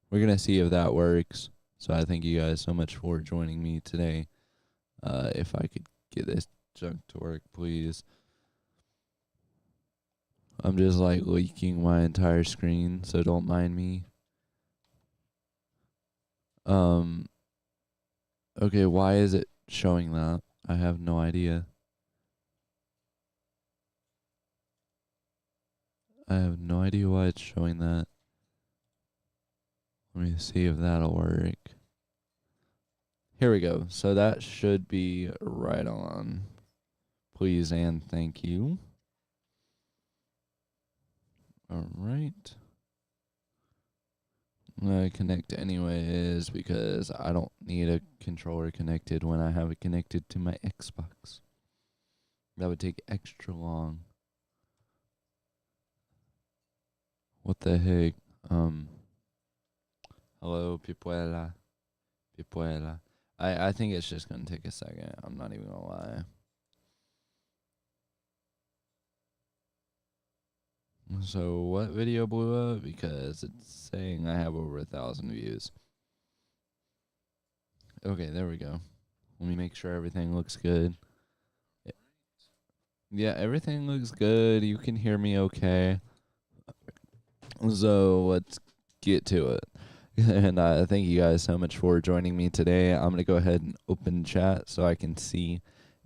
we're gonna see if that works. So I thank you guys so much for joining me today. If I could get this junk to work, please. I'm just like leaking my entire screen, so don't mind me. Um, okay, why is it showing that? I have no idea. I have no idea why it's showing that. Let me see if that'll work. Here we go. So that should be right on. Please and thank you. All right. I'm going to connect anyways because I don't need a controller connected when I have it connected to my Xbox. That would take extra long. What the heck? Hello, Pipuela. Pipuela. I think it's just going to take a second. I'm not even going to lie. So what video blew up? Because it's saying I have over 1,000 views. Okay, there we go. Let me make sure everything looks good. Yeah, everything looks good. You can hear me okay. So let's get to it. And thank you guys so much for joining me today. I'm going to go ahead and open chat so I can see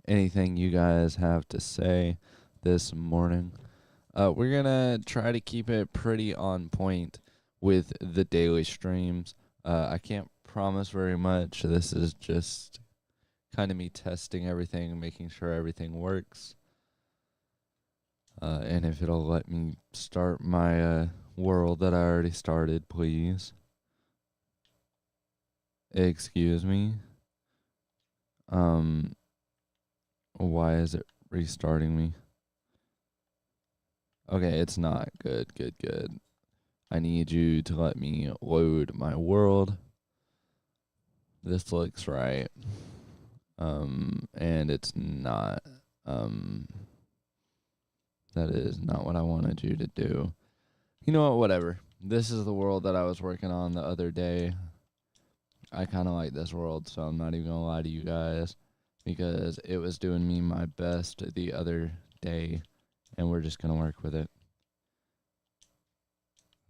anything you guys have to say this morning. We're going to try to keep it pretty on point with the daily streams. I can't promise very much. This is just kind of me testing everything and making sure everything works. And if it'll let me start my world that I already started, please. Excuse me. Why is it restarting me? Okay, it's not. Good. I need you to let me load my world. This looks right. And it's not. That is not what I wanted you to do. You know what? Whatever. This is the world that I was working on the other day. I kind of like this world, so I'm not even going to lie to you guys because it was doing me my best the other day, and we're just going to work with it.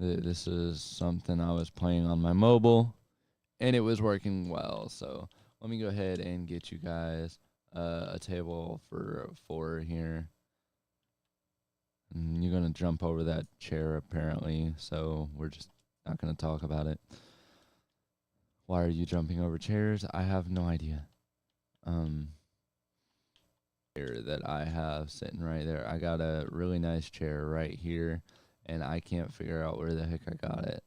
This is something I was playing on my mobile, and it was working well. So let me go ahead and get you guys a table for 4 here. And you're going to jump over that chair, apparently, so we're just not going to talk about it. Why are you jumping over chairs? I have no idea. Chair that I have sitting right there. I got a really nice chair right here, and I can't figure out where the heck I got it.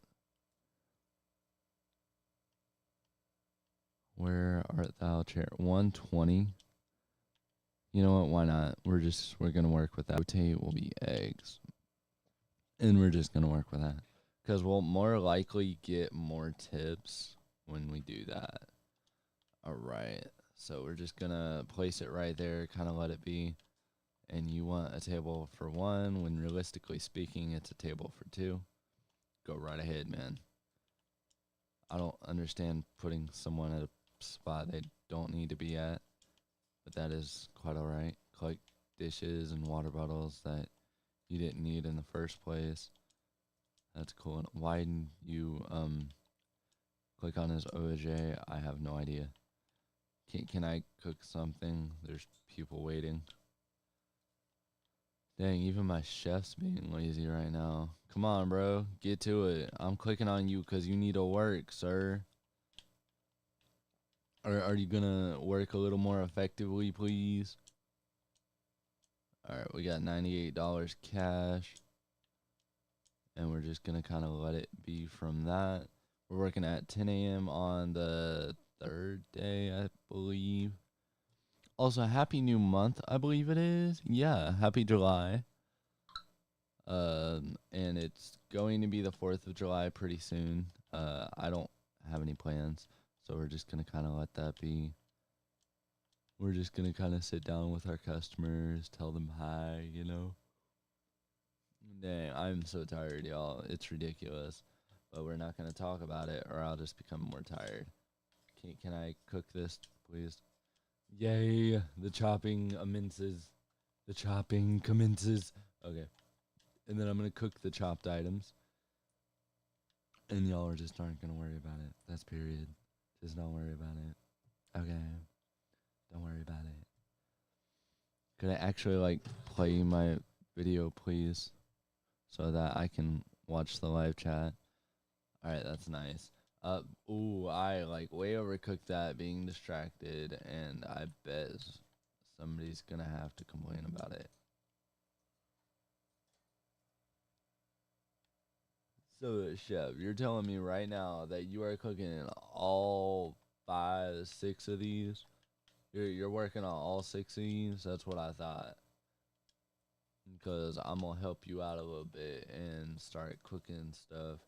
Where art thou, chair? 120. You know what? Why not? We're gonna work with that. Rotate will be eggs, and we're just gonna work with that because we'll more likely get more tips when we do that. All right. So we're just gonna place it right there, kind of let it be. And you want a table for 1 when realistically speaking, it's a table for 2. Go right ahead, man. I don't understand putting someone at a spot they don't need to be at, but that is quite all right. Collect dishes and water bottles that you didn't need in the first place. That's cool. And why didn't you click on his OJ? I have no idea. Can I cook something? There's people waiting. Dang, even my chef's being lazy right now. Come on, bro. Get to it. I'm clicking on you because you need to work, sir. Are you going to work a little more effectively, please? All right, we got $98 cash. And we're just going to kind of let it be from that. We're working at 10 a.m. on the 3rd day, I believe. Also, happy new month, I believe it is. Yeah, happy July. And it's going to be the 4th of July pretty soon. I don't have any plans, so we're just going to kind of let that be. We're just going to kind of sit down with our customers, tell them hi, you know. Dang, I'm so tired, y'all. It's ridiculous. but we're not gonna talk about it, or I'll just become more tired. Can I cook this, please? Yay! The chopping commences. The chopping commences. Okay, and then I'm gonna cook the chopped items, and y'all are just aren't gonna worry about it. That's period. Just don't worry about it. Okay, don't worry about it. Could I actually like play my video, please, so that I can watch the live chat? All right, that's nice. Ooh, I like way overcooked that, being distracted, and I bet somebody's gonna have to complain about it. So, chef, you're telling me right now that you are cooking all 5, 6 of these? You're working on all 6 of these? That's what I thought. Because I'm gonna help you out a little bit and start cooking stuff.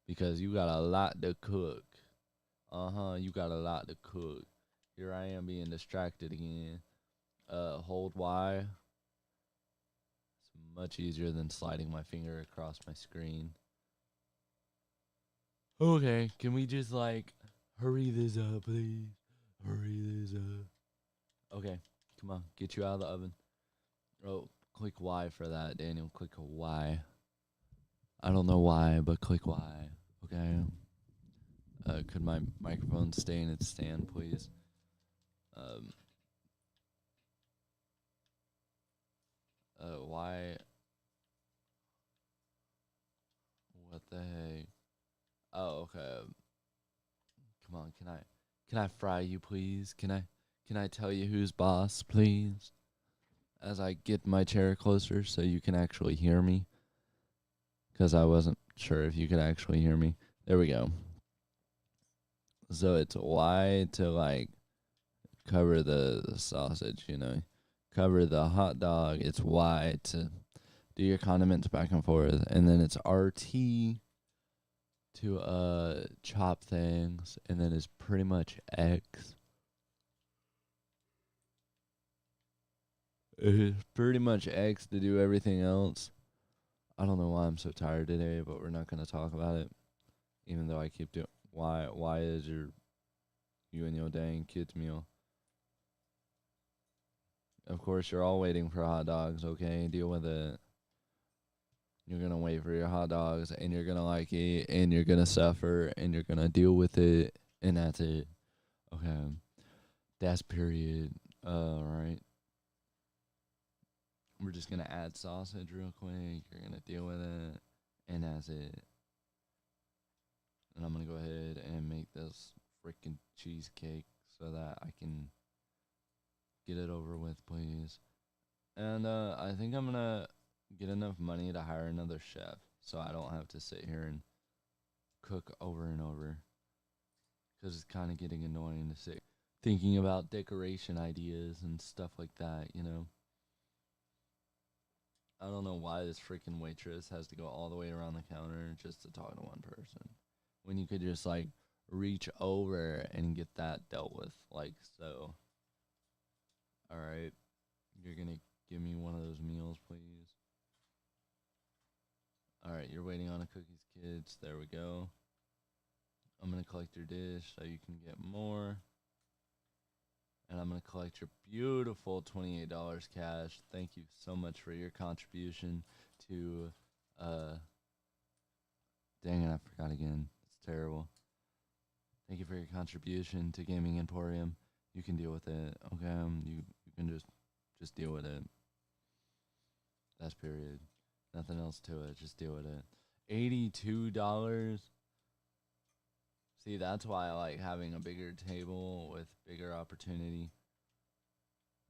Because you got a lot to cook. You got a lot to cook. Here I am being distracted again. Hold Y. It's much easier than sliding my finger across my screen. Okay, can we just like hurry this up, please? Hurry this up. Okay, come on, get you out of the oven. Oh, click Y for that, Daniel. Click Y. I don't know why, but click Y. Okay. Could my microphone stay in its stand, please? Why? What the heck? Oh, okay. Come on, can I fry you, please? Can I tell you who's boss, please? As I get my chair closer so you can actually hear me, because I wasn't sure if you could actually hear me. There we go. So it's Y to like cover the sausage, you know, cover the hot dog. It's Y to do your condiments back and forth, and then it's RT to chop things, and then it's pretty much X. It's pretty much X to do everything else. I don't know why I'm so tired today, but we're not gonna talk about it. Even though I keep doing why is you and your dang kids meal? Of course you're all waiting for hot dogs, okay? Deal with it. You're gonna wait for your hot dogs, and you're gonna like it, and you're gonna suffer, and you're gonna deal with it, and that's it. Okay. That's period. Right. We're just gonna add sausage real quick. You're gonna deal with it, and that's it. And I'm gonna go ahead and make this freaking cheesecake so that I can get it over with, please. And I think I'm gonna get enough money to hire another chef so I don't have to sit here and cook over and over. Because it's kind of getting annoying to sit thinking about decoration ideas and stuff like that, you know? I don't know why this freaking waitress has to go all the way around the counter just to talk to one person, when you could just like reach over and get that dealt with, like so. All right, you're gonna give me one of those meals, please. All right, you're waiting on a cookies, kids. There we go. I'm gonna collect your dish so you can get more. And I'm gonna collect your beautiful $28 cash. Thank you so much for your contribution to dang it, I forgot again. It's terrible. Thank you for your contribution to Gaming Emporium. You can deal with it, okay? You can just deal with it. That's period. Nothing else to it. Just deal with it. $82. See, that's why I like having a bigger table with bigger opportunity.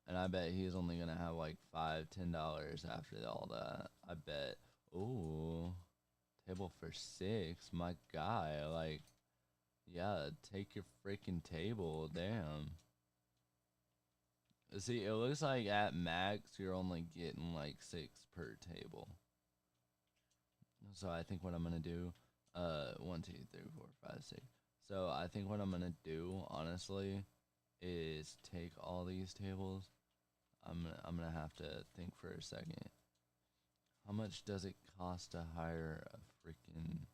And I bet he's only gonna have like $5, $10 after all that. I bet. Ooh, table for 6. My guy, like, yeah, take your freaking table. Damn. See, it looks like at max you're only getting like 6 per table. So I think what I'm gonna do, 1, 2, 3, 4, 5, 6. So I think what I'm gonna do, honestly, is take all these tables. I'm gonna have to think for a second. How much does it cost to hire a freaking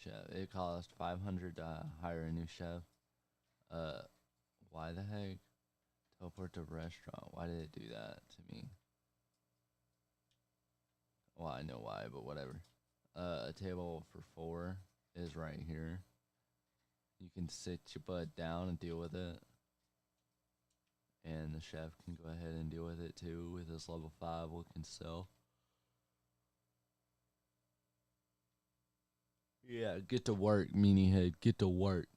chef. It cost 500 to hire a new chef. Why the heck? Teleport to restaurant. Why did it do that to me? Well, I know why, but whatever. A table for 4 is right here. You can sit your butt down and deal with it. And the chef can go ahead and deal with it too with his level 5 looking self. Yeah, get to work, meanie head. Get to work.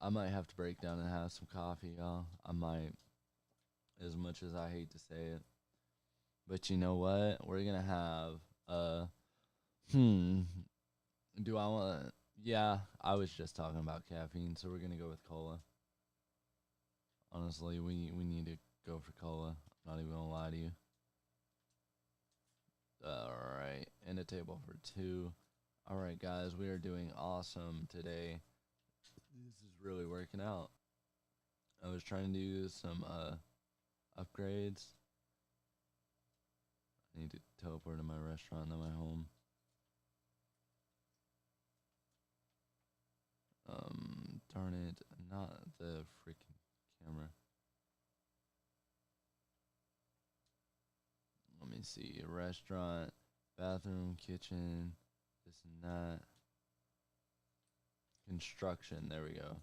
I might have to break down and have some coffee, y'all. I might. As much as I hate to say it. But you know what? We're gonna have do I want? Yeah, I was just talking about caffeine, so we're gonna go with cola. Honestly, we need to go for cola. I'm not even gonna lie to you. Alright, and a table for 2. Alright guys, we are doing awesome today. This is really working out. I was trying to do some upgrades. I need to teleport to my restaurant, then my home. Darn it, not the freaking camera. Let me see, restaurant, bathroom, kitchen, this and that. Construction, there we go.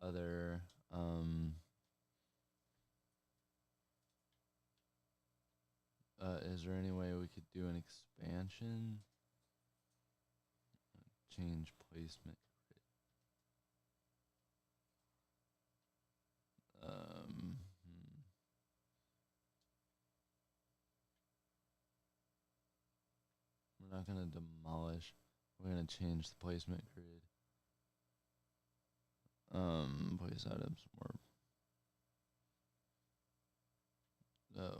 Other, is there any way we could do an expansion? Change placement. We're not gonna demolish. We're gonna change the placement grid. Place items more.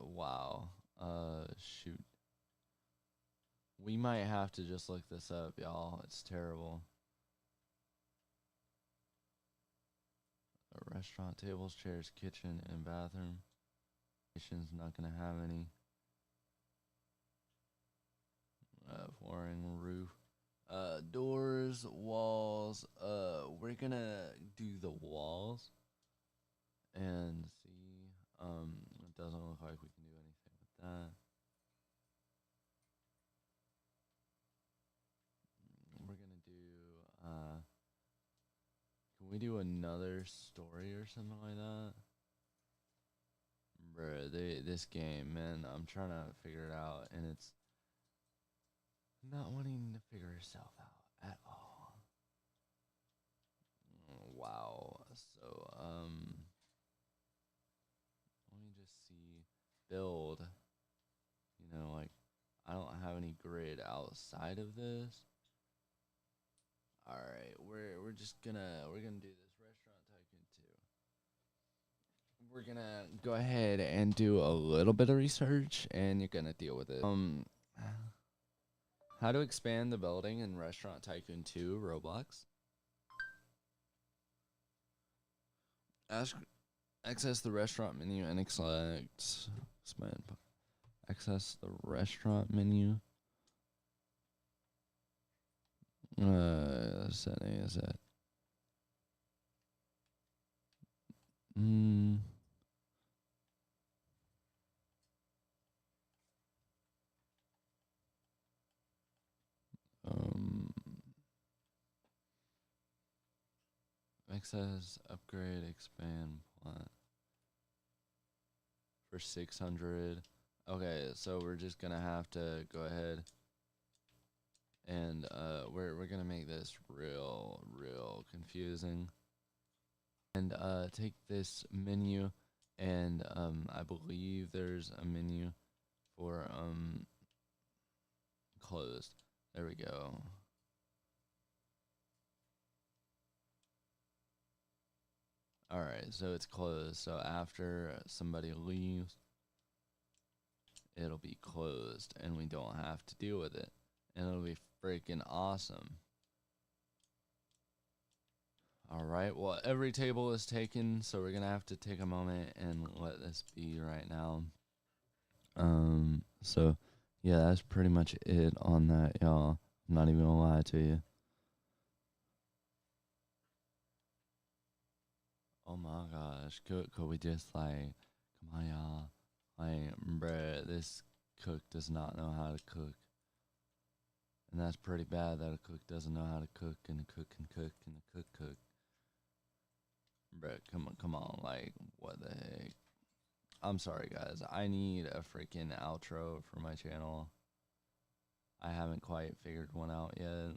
Wow. Shoot. We might have to just look this up, y'all. It's terrible. A restaurant, tables, chairs, kitchen, and bathroom. Kitchen's not gonna have any. Flooring, roof. Doors, walls. We're gonna do the walls. And see. It doesn't look like we can do anything with that. We're gonna do, can we do another story or something like that? Bruh, this game, man, I'm trying to figure it out, and it's not wanting to figure itself out at all. Wow. So, let me just see. Build. You know, like, I don't have any grid outside of this. Alright, we're just gonna do this Restaurant Tycoon 2. We're gonna go ahead and do a little bit of research, and you're gonna deal with it. How to expand the building in Restaurant Tycoon 2 Roblox. Access the restaurant menu and select expand. Access the restaurant menu. Setting is that. Access, upgrade, expand, plant. For 600. Okay, so we're just gonna have to go ahead and we're gonna make this real confusing. And take this menu, and I believe there's a menu for closed. There we go. Alright, so it's closed. So after somebody leaves, it'll be closed, and we don't have to deal with it. And it'll be freaking awesome. Alright, well, every table is taken, so we're gonna have to take a moment and let this be right now. So Yeah, that's pretty much it on that, y'all. I'm not even gonna lie to you. Oh my gosh, could we just like, come on, y'all? Like, bruh, this cook does not know how to cook. And that's pretty bad that a cook doesn't know how to cook and a cook can cook and a cook. Bruh, come on, like, what the heck? I'm sorry, guys. I need a freaking outro for my channel. I haven't quite figured one out yet.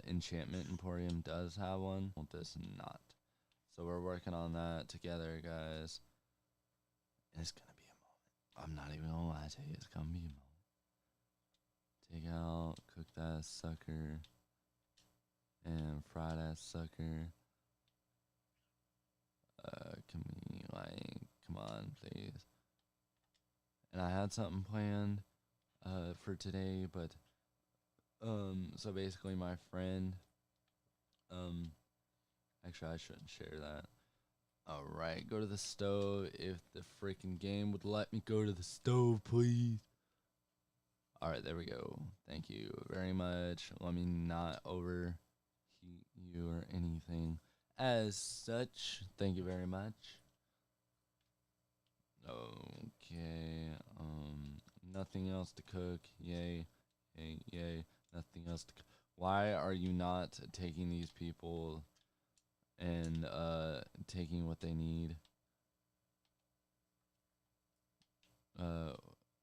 Enchantment Emporium does have one. Well, this not. So we're working on that together, guys. And it's gonna be a moment. I'm not even gonna lie to you. It's gonna be a moment. Take out, cook that sucker, and fry that sucker. Can we, like, come on, please. And I had something planned for today, but so basically my friend, actually I shouldn't share that. Alright, go to the stove. If the freaking game would let me go to the stove, please. Alright, there we go. Thank you very much. Let me not overheat you or anything as such. Thank you very much. Okay, nothing else to cook. Yay, yay, yay. Nothing else to cook. Why are you not taking these people and taking what they need?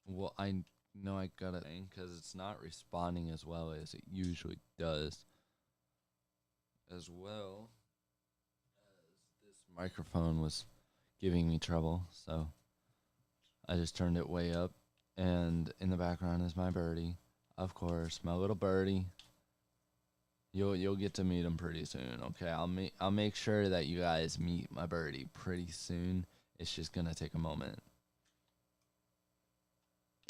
Well, I know I got a thing because it's not responding as well as it usually does. As well as this microphone was giving me trouble, so I just turned it way up, and in the background is my birdie, of course, my little birdie. You'll get to meet him pretty soon. Okay, I'll make sure that you guys meet my birdie pretty soon. It's just gonna take a moment.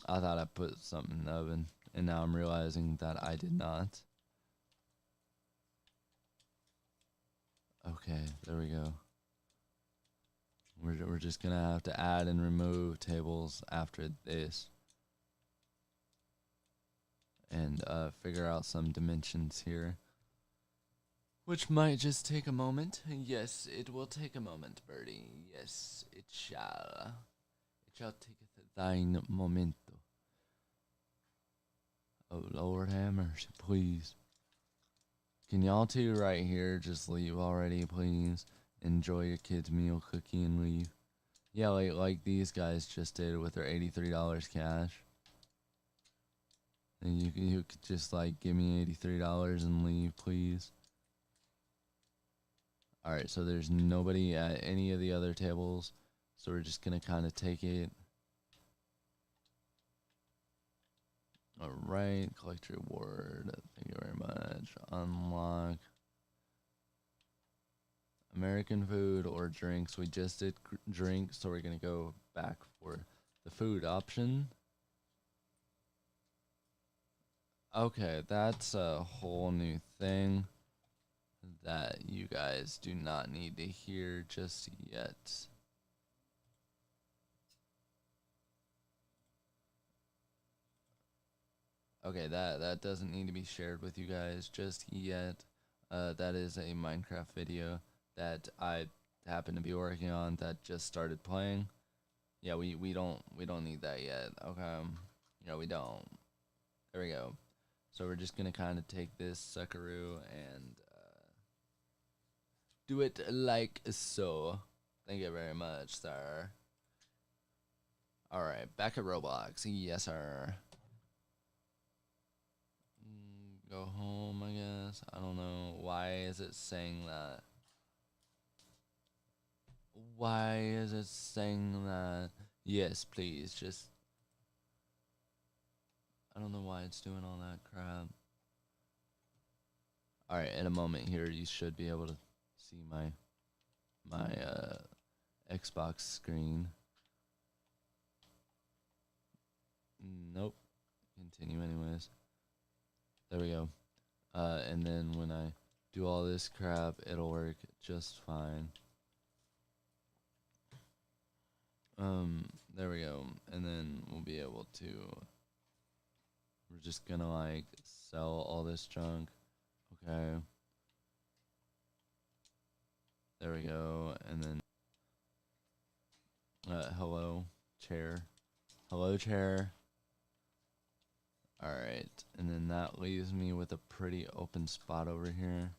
I thought I put something in the oven, and now I'm realizing that I did not. Okay, there we go. We're just gonna have to add and remove tables after this, and figure out some dimensions here, which might just take a moment. Yes, it will take a moment, birdie. Yes, it shall. It shall take thine momento. Oh Lord have mercy, please. Can y'all two right here just leave already, please? Enjoy your kid's meal cookie and leave. Yeah, like these guys just did with their $83 cash. And you could just like give me $83 and leave, please. Alright, so there's nobody at any of the other tables, so we're just gonna kind of take it. Alright, collect your reward. Thank you very much. Unlock American food or drinks. We just did drinks, so we're gonna go back for the food option. Okay, that's a whole new thing that you guys do not need to hear just yet. Okay, that doesn't need to be shared with you guys just yet. That is a Minecraft video that I happen to be working on that just started playing. Yeah, we don't need that yet. Okay. Yeah, we don't. There we go. So we're just gonna kind of take this suckaroo and do it like so. Thank you very much, sir. Alright, back at Roblox. Yes, sir. Go home, I guess. I don't know. Why is it saying that? Why is it saying that? Yes, please. Just. I don't know why it's doing all that crap. Alright, in a moment here, you should be able to see my Xbox screen. Nope. Continue anyways. There we go. And then when I do all this crap, it'll work just fine. There we go. And then we'll be able to we're just gonna like sell all this junk. Okay. There we go. And then hello chair. Hello chair. Alright. And then that leaves me with a pretty open spot over here.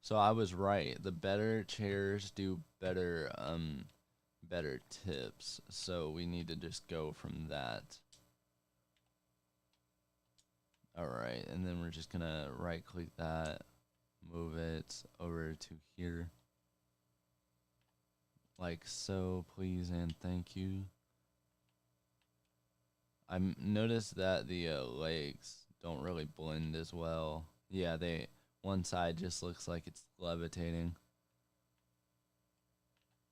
So I was right. The better chairs do better better tips. So we need to just go from that. Alright, and then we're just gonna right click that, move it over to here. Like so, please and thank you. I noticed that the legs don't really blend as well. Yeah, one side just looks like it's levitating.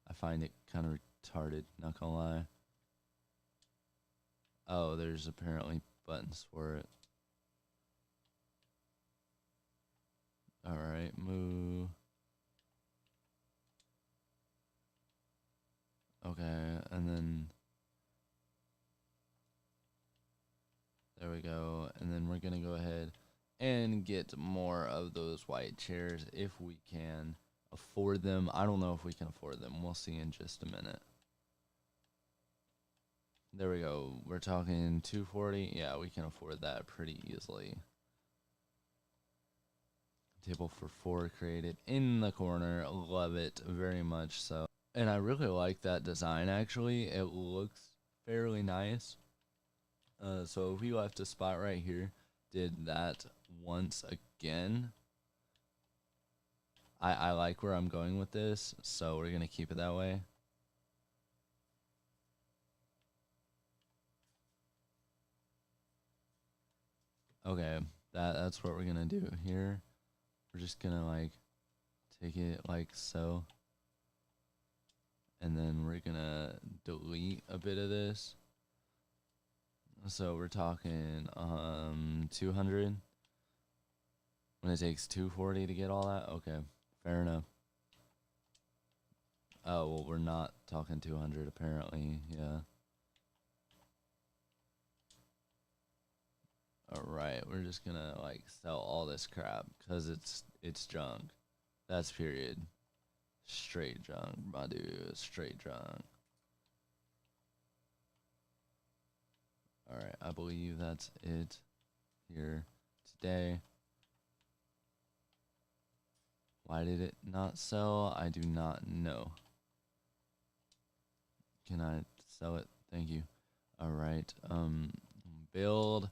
I find it kind of retarded, not gonna lie. Oh, there's apparently buttons for it. Alright, move. Okay, and then there we go. And then we're gonna go ahead and get more of those white chairs if we can afford them. I don't know if we can afford them. We'll see in just a minute. There we go. We're talking 240. Yeah, we can afford that pretty easily. Table for 4 created in the corner. Love it very much so. And I really like that design actually. It looks fairly nice. So if we left a spot right here, did that once again. I like where I'm going with this, so we're gonna keep it that way. Okay, that's what we're gonna do here. We're just gonna like take it like so. And then we're gonna delete a bit of this. So we're talking 200 when it takes 240 to get all that. Okay, fair enough. Oh, well, we're not talking 200 apparently. Yeah. Alright, we're just gonna like sell all this crap because it's junk. That's period. Straight junk, my dude. Straight junk. Alright, I believe that's it here today. Why did it not sell? I do not know. Can I sell it? Thank you. Alright, build,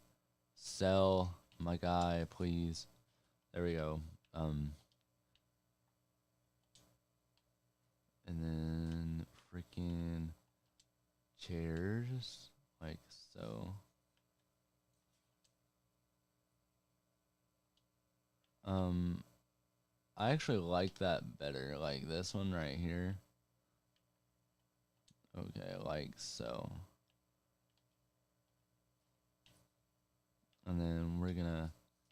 sell, my guy, please. There we go. And then freaking chairs, like so. I actually like that better, like this one right here. Okay, like so. And then we're gonna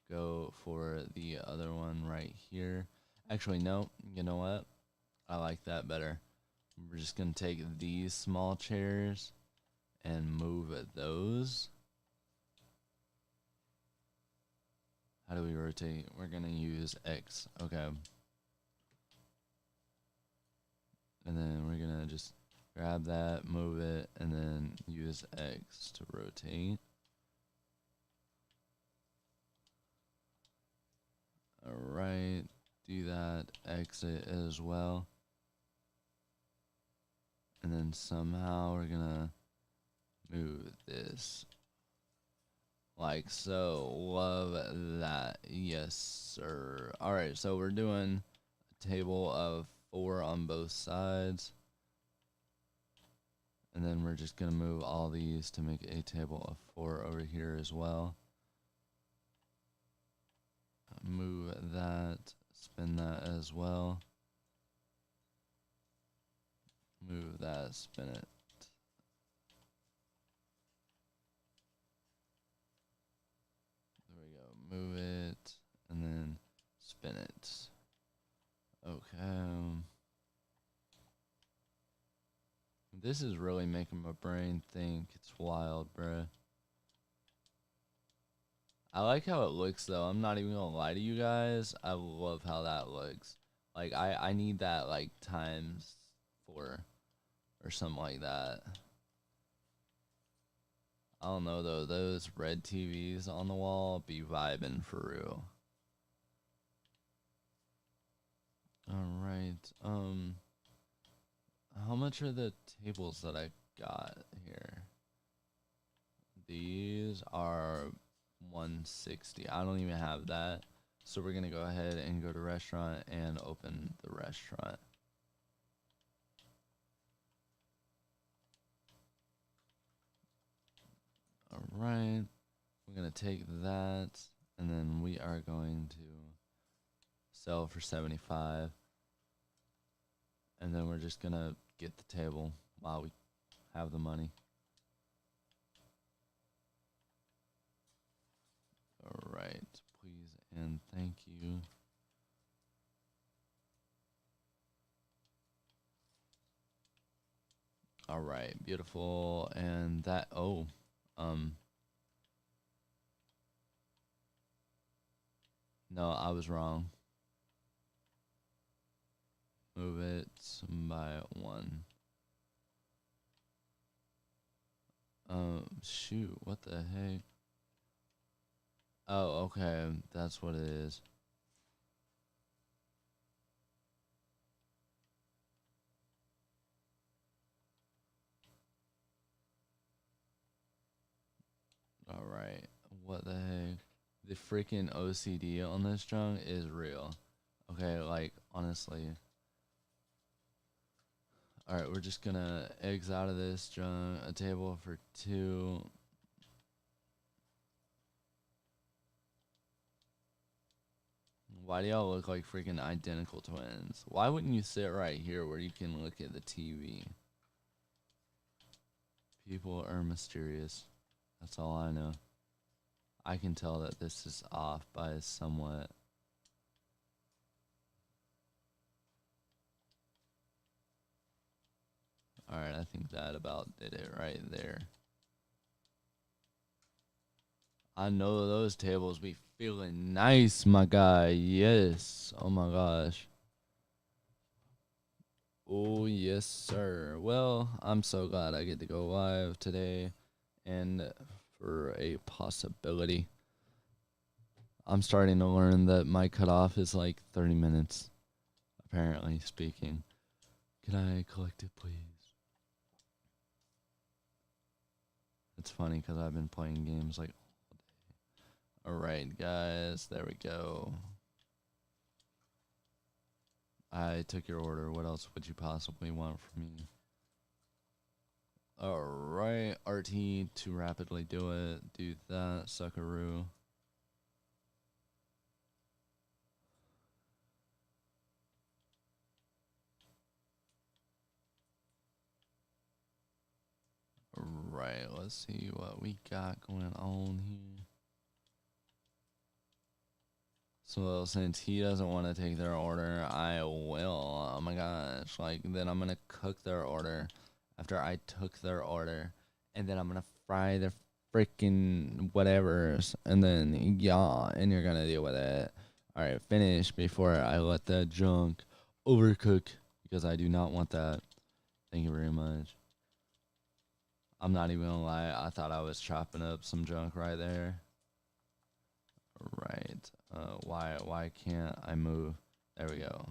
go for the other one right here. Actually, no, you know what? I like that better. We're just gonna take these small chairs and move those. How do we rotate? We're gonna use X. Okay. And then we're gonna just grab that, move it, and then use X to rotate. Alright, do that, exit as well. And then somehow we're gonna move this like so. Love that. Yes, sir. Alright, so we're doing a table of 4 on both sides. And then we're just gonna move all these to make a table of 4 over here as well. Move that, spin that as well. Move that, spin it. There we go. Move it, and then spin it. Okay. This is really making my brain think. It's wild, bruh. I like how it looks, though. I'm not even gonna lie to you guys. I love how that looks. Like, I need that, like, times 4 or something like that. I don't know, though. Those red TVs on the wall be vibing for real. Alright, how much are the tables that I got here? These are 160. I don't even have that. So we're gonna go ahead and go to restaurant and open the restaurant. Alright. We're gonna take that and then we are going to sell for 75. And then we're just gonna get the table while we have the money. Alright, please and thank you. Alright, beautiful. And that, no, I was wrong. Move it by 1. Shoot, what the heck? Oh, okay, that's what it is. Alright, what the heck? The freaking OCD on this junk is real. Okay, like, honestly. Alright, we're just gonna eggs out of this junk. A table for 2. Why do y'all look like freaking identical twins? Why wouldn't you sit right here where you can look at the TV? People are mysterious. That's all I know. I can tell that this is off by somewhat. Alright, I think that about did it right there. I know those tables be feeling nice, my guy. Yes. Oh my gosh. Oh, yes, sir. Well, I'm so glad I get to go live today. And for a possibility, I'm starting to learn that my cutoff is like 30 minutes, apparently speaking. Can I collect it, please? It's funny because I've been playing games like all day. Alright, guys, there we go. I took your order. What else would you possibly want from me? Alright, RT to rapidly do it. Do that, suckaroo. Right, let's see what we got going on here. So since he doesn't want to take their order, I will. Oh my gosh, like then I'm gonna cook their order after I took their order, and then I'm gonna fry their freaking whatevers, and then yeah, and you're gonna deal with it. All right, finish before I let that junk overcook because I do not want that. Thank you very much. I'm not even gonna lie, I thought I was chopping up some junk right there. Right. Why can't I move? There we go.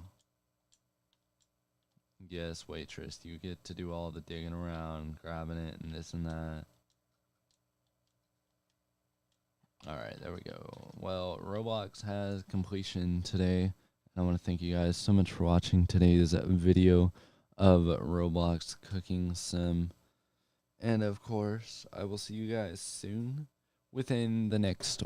Yes, waitress, you get to do all the digging around, grabbing it, and this and that. Alright, there we go. Well, Roblox has completion today. I want to thank you guys so much for watching today's video of Roblox Cooking Sim. And of course, I will see you guys soon within the next